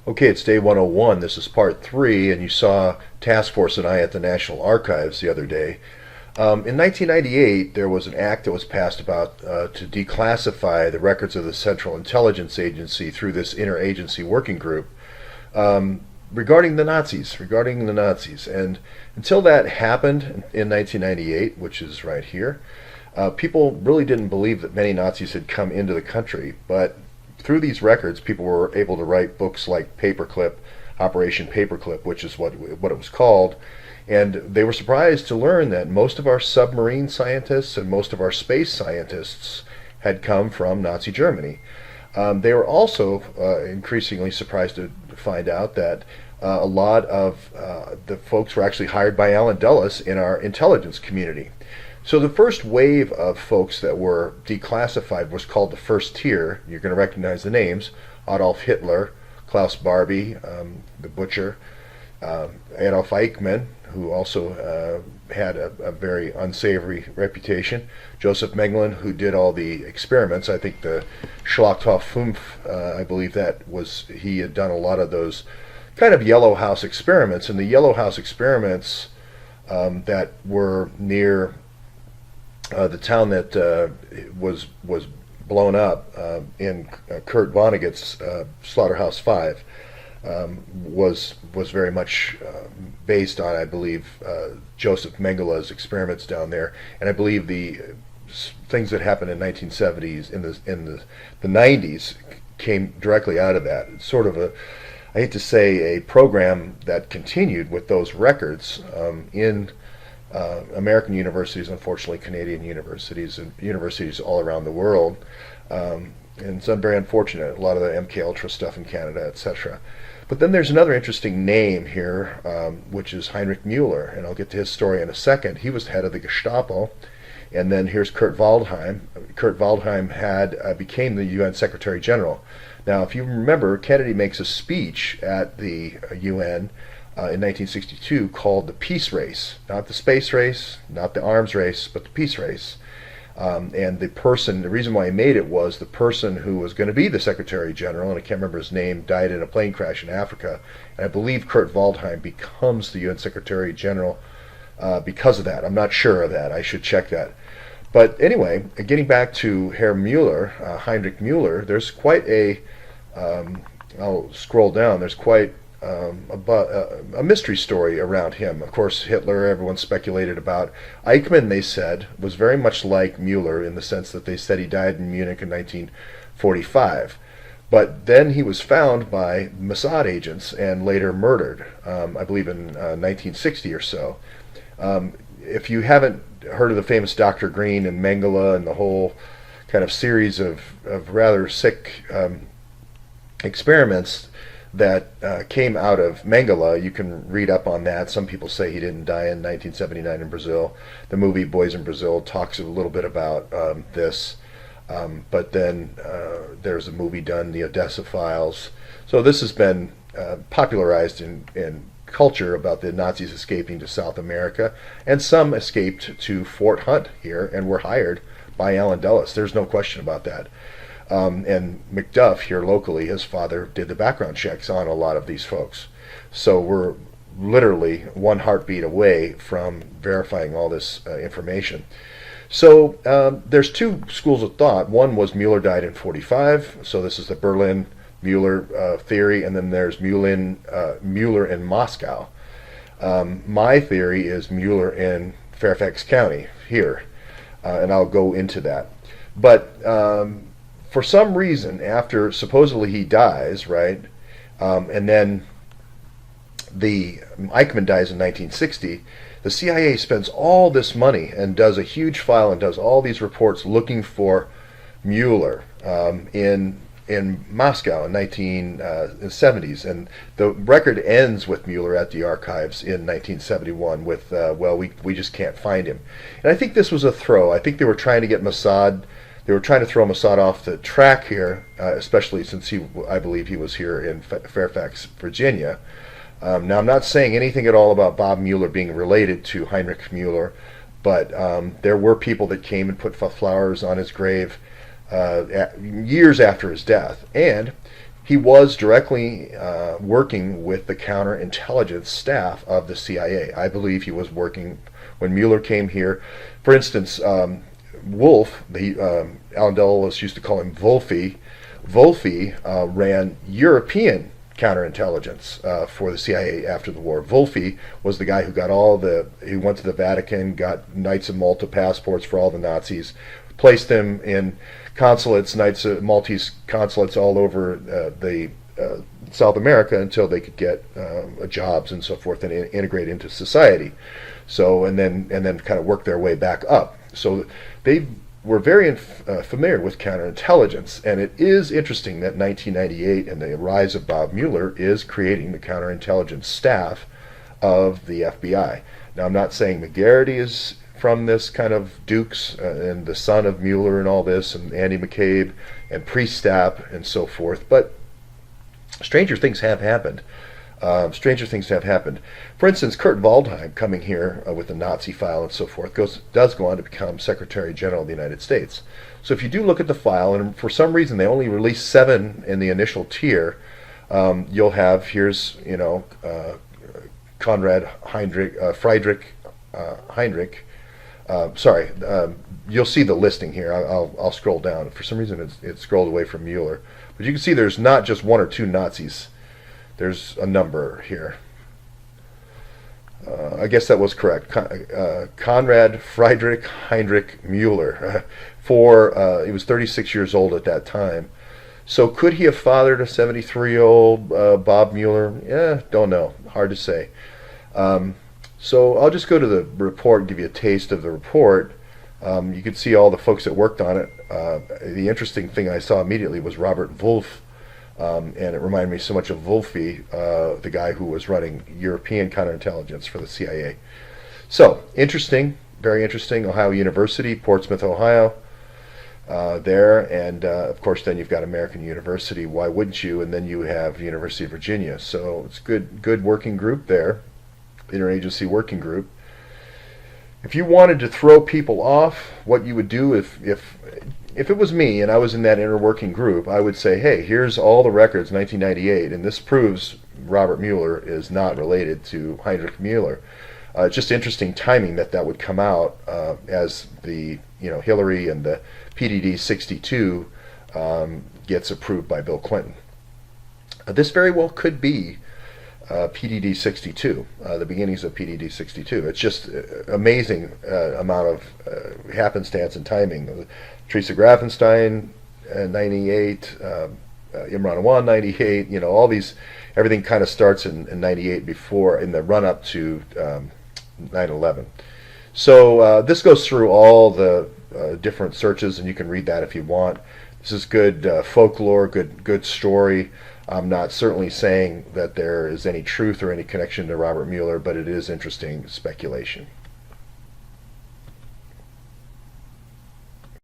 Okay, it's day 101. This is part three, and you saw Task Force and I at the National Archives the other day. In 1998, there was an act that was passed about to declassify the records of the Central Intelligence Agency through this interagency working group um, regarding the Nazis. And until that happened in 1998, which is right here, people really didn't believe that many Nazis had come into the country. But through these records, people were able to write books like Paperclip, Operation Paperclip, which is what it was called. And they were surprised to learn that most of our submarine scientists and most of our space scientists had come from Nazi Germany. They were also increasingly surprised to find out that a lot of the folks were actually hired by Allen Dulles in our intelligence community. So the first wave of folks that were declassified was called the first tier. You're going to recognize the names: Adolf Hitler, Klaus Barbie, the butcher, Adolf Eichmann, who also had a very unsavory reputation, Joseph Mengele, who did all the experiments. I think the Schlachthof 5, I believe he had done a lot of those kind of Yellow House experiments. And the Yellow House experiments that were near the town that was blown up in Kurt Vonnegut's Slaughterhouse 5 was very much based on, I believe, Joseph Mengele's experiments down there, and I believe the things that happened in 1970s in the 90s came directly out of that. It's sort of I hate to say, a program that continued with those records in American universities, unfortunately Canadian universities, and universities all around the world. And it's very unfortunate, a lot of the MK Ultra stuff in Canada, etc. But then there's another interesting name here, which is Heinrich Mueller, and I'll get to his story in a second. He was the head of the Gestapo. And then here's Kurt Waldheim. Kurt Waldheim became the UN Secretary General. Now, if you remember, Kennedy makes a speech at the UN in 1962 called the Peace Race. Not the space race, not the arms race, but the peace race. And the reason why he made it was the person who was going to be the Secretary General, and I can't remember his name, died in a plane crash in Africa. And I believe Kurt Waldheim becomes the UN Secretary General because of that. I'm not sure of that. I should check that. But anyway, getting back to Herr Mueller, Heinrich Mueller, there's quite I'll scroll down, there's quite a mystery story around him. Of course, Hitler, everyone speculated about. Eichmann, they said, was very much like Mueller in the sense that they said he died in Munich in 1945. But then he was found by Mossad agents and later murdered, I believe in 1960 or so. If you haven't heard of the famous Dr. Green and Mengele and the whole kind of series of rather sick experiments that came out of Mengele, you can read up on that. Some people say he didn't die in 1979 in Brazil. The movie Boys in Brazil talks a little bit about this. But then there's a movie done, The Odessa Files. So this has been popularized in culture about the Nazis escaping to South America, and some escaped to Fort Hunt here and were hired by Allen Dulles. There's no question about that. And McDuff here locally, his father, did the background checks on a lot of these folks. So we're literally one heartbeat away from verifying all this information. So there's two schools of thought. One was Mueller died in 45, so this is the Berlin Mueller theory, and then there's Mueller in Moscow. My theory is Mueller in Fairfax County here, and I'll go into that. But for some reason, after supposedly he dies, right, and then the Eichmann dies in 1960, the CIA spends all this money and does a huge file and does all these reports looking for Mueller in Moscow in 1970s, and the record ends with Mueller at the archives in 1971 with we just can't find him. And I think this was a throw. I think they were trying to get Mossad. They were trying to throw Mossad off the track here, especially since I believe he was here in Fairfax, Virginia. Now, I'm not saying anything at all about Bob Mueller being related to Heinrich Mueller, but there were people that came and put flowers on his grave years after his death. And he was directly working with the counterintelligence staff of the CIA. I believe he was working when Mueller came here. For instance, Wolf, Alan Dulles used to call him Wolfie. Wolfie ran European counterintelligence for the CIA after the war. Wolfie was the guy who got he went to the Vatican, got Knights of Malta passports for all the Nazis, placed them in consulates, Maltese consulates all over the South America until they could get jobs and so forth and integrate into society. So and then kind of work their way back up. So they were very familiar with counterintelligence, and it is interesting that 1998 and the rise of Bob Mueller is creating the counterintelligence staff of the FBI. Now, I'm not saying McGarity is from this kind of Dukes and the son of Mueller and all this, and Andy McCabe and Priestap and so forth, but stranger things have happened. Stranger things have happened. For instance, Kurt Waldheim coming here with the Nazi file and so forth does go on to become Secretary General of the United States. So if you do look at the file, and for some reason they only released 7 in the initial tier, you'll have Conrad Heinrich, Friedrich Heinrich. You'll see the listing here. I'll scroll down. For some reason it scrolled away from Mueller, but you can see there's not just 1 or 2 Nazis. There's a number here. I guess that was correct. Conrad Friedrich Heinrich Mueller. He was 36 years old at that time. So could he have fathered a 73-year-old Bob Mueller? Yeah, don't know. Hard to say. So I'll just go to the report and give you a taste of the report. You can see all the folks that worked on it. The interesting thing I saw immediately was Robert Wolf. And it reminded me so much of Wolfie, the guy who was running European counterintelligence for the CIA. So, interesting, very interesting. Ohio University, Portsmouth, Ohio, there. And, of course, then you've got American University. Why wouldn't you? And then you have University of Virginia. So, it's good working group there, interagency working group. If you wanted to throw people off, what you would do if it was me and I was in that inner working group, I would say, hey, here's all the records, 1998, and this proves Robert Mueller is not related to Heinrich Mueller. Just interesting timing that would come out as the Hillary and the PDD 62 gets approved by Bill Clinton. This very well could be PDD 62, the beginnings of PDD 62. It's just amazing amount of happenstance and timing. Teresa Grafenstein, 98, Imran Awan, 98, all these, everything kind of starts in 98 in the run-up to 9/11. So this goes through all the different searches, and you can read that if you want. This is good folklore, good story. I'm not certainly saying that there is any truth or any connection to Robert Mueller, but it is interesting speculation.